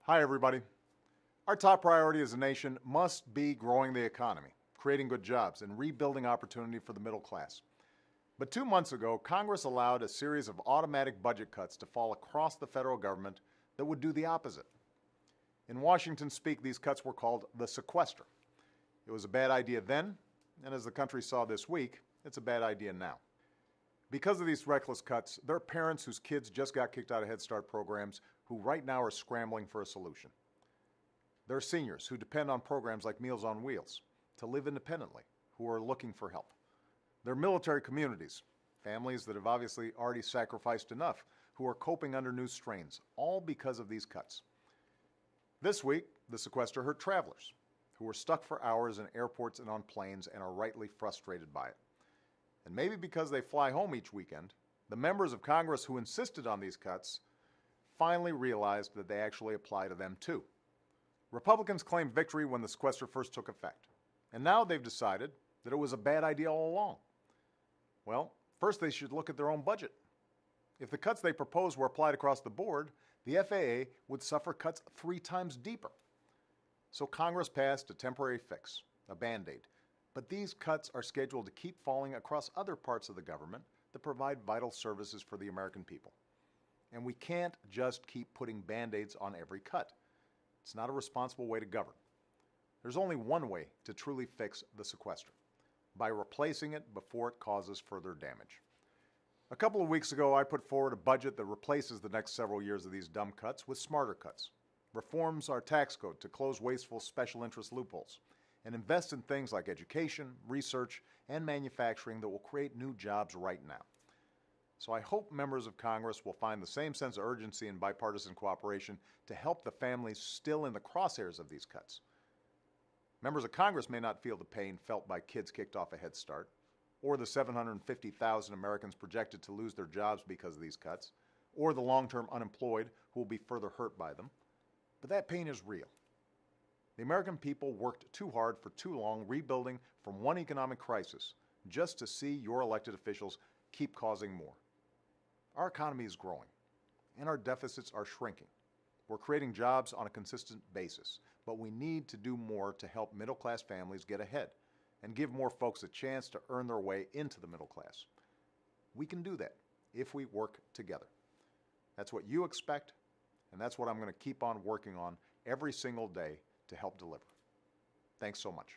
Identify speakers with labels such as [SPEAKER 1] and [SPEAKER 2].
[SPEAKER 1] Hi, everybody. Our top priority as a nation must be growing the economy, creating good jobs, and rebuilding opportunity for the middle class. But 2 months ago, Congress allowed a series of automatic budget cuts to fall across the federal government that would do the opposite. In Washington speak, these cuts were called the sequester. It was a bad idea then, and as the country saw this week, it's a bad idea now. Because of these reckless cuts, there are parents whose kids just got kicked out of Head Start programs who right now are scrambling for a solution. There are seniors who depend on programs like Meals on Wheels to live independently, who are looking for help. There are military communities, families that have obviously already sacrificed enough, who are coping under new strains, all because of these cuts. This week, the sequester hurt travelers, who were stuck for hours in airports and on planes and are rightly frustrated by it. And maybe because they fly home each weekend, the members of Congress who insisted on these cuts finally realized that they actually apply to them too. Republicans claimed victory when the sequester first took effect, and now they've decided that it was a bad idea all along. Well, first they should look at their own budget. If the cuts they proposed were applied across the board, the FAA would suffer cuts 3 times deeper. So Congress passed a temporary fix, a Band-Aid, but these cuts are scheduled to keep falling across other parts of the government that provide vital services for the American people. And we can't just keep putting Band-Aids on every cut. It's not a responsible way to govern. There's only one way to truly fix the sequester: by replacing it before it causes further damage. A couple of weeks ago, I put forward a budget that replaces the next several years of these dumb cuts with smarter cuts, reforms our tax code to close wasteful special interest loopholes, and invest in things like education, research, and manufacturing that will create new jobs right now. So I hope members of Congress will find the same sense of urgency and bipartisan cooperation to help the families still in the crosshairs of these cuts. Members of Congress may not feel the pain felt by kids kicked off a Head Start, or the 750,000 Americans projected to lose their jobs because of these cuts, or the long-term unemployed who will be further hurt by them. But that pain is real. The American people worked too hard for too long rebuilding from one economic crisis just to see your elected officials keep causing more. Our economy is growing, and our deficits are shrinking. We're creating jobs on a consistent basis, but we need to do more to help middle-class families get ahead and give more folks a chance to earn their way into the middle class. We can do that if we work together. That's what you expect, and that's what I'm going to keep on working on every single day to help deliver. Thanks so much.